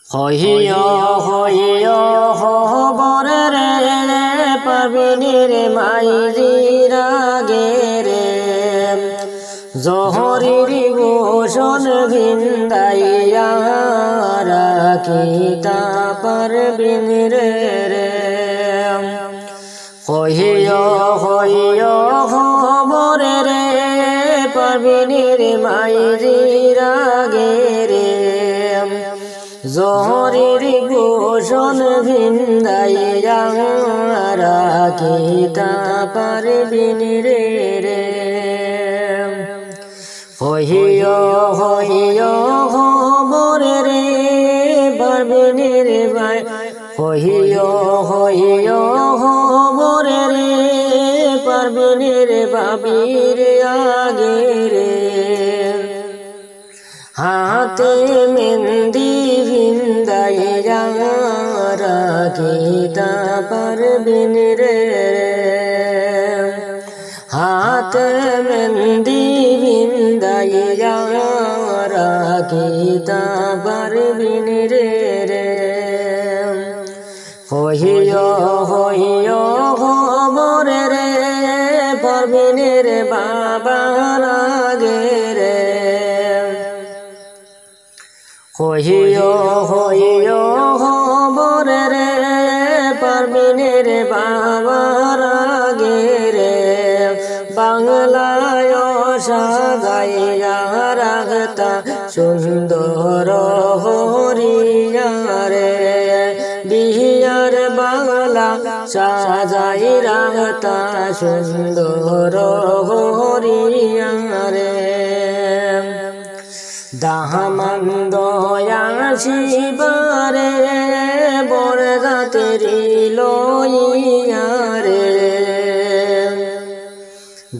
হইয় হইয় হবরে রে পাবিনীর মাইজির আগে রে জহরির গোষণ ভিন্দাইয়া রাখিতা পারবিন রে রে হইয় হইয় হবরে রে পাবিনীর মাইজির আগে রে জহরির গোষণ ভিন্দাইয়া রাখিতা পারবিন রে রে হইয় হইয় হবরে রে পারবিন রে ভাই হইয় হইয় হবরে রে পারবিন রে বাবির আগে রে হাতে মেহেন্দি ভিন্দাইয়া রাখিতা পারবিন রে হাতে মেহেন্দি ভিন্দাইয়া রাখিতা পারবিন রে রে হইয় হইয় হবরে রে পারবিন রে বাবার আগে রে হইয় হইয় হবরে রে পারবিন রে বাবার আগে রে বাংলায় সাজাইয়া রাখতা সুন্দর হরিয়া রে বিহার বাংলা সাজাই রাখতা সুন্দর হরিয়া রে দাহমান দয়াশিবারে বরযাত্রী লইয়া রে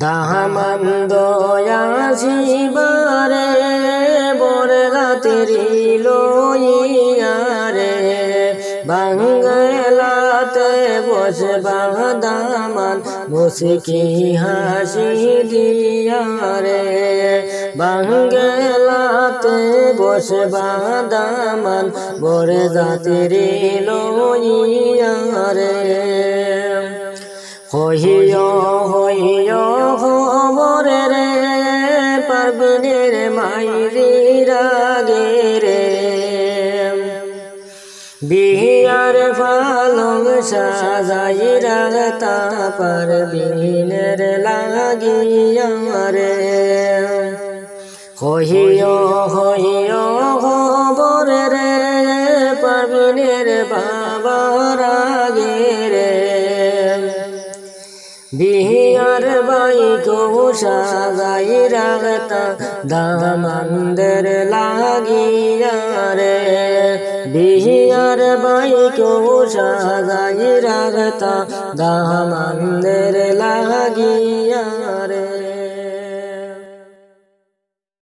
দাহমান দয়াশিবারে বরযাত্রী লইয়া রে বাংলাতে বসবা দামান মুসকি হাসি দিয়া রে বাংলাতে বসবা দামান বরযাত্রী লইয়া রে হইয় হইয় হবরে রে পারবিন রে মাইজির আগে রে বিহার পালং সাজাই রাখতা পারবিন রে লাগিয়া রে হইয় হইয় হবরে রে পারবিন রে বাবার আগে রে বিহার বাইকো সাজাই রাখতা দামানদের লাগিয়া রে বিহার বাইকো সাজাই রাখতা দামানদের লাগিয়া রে।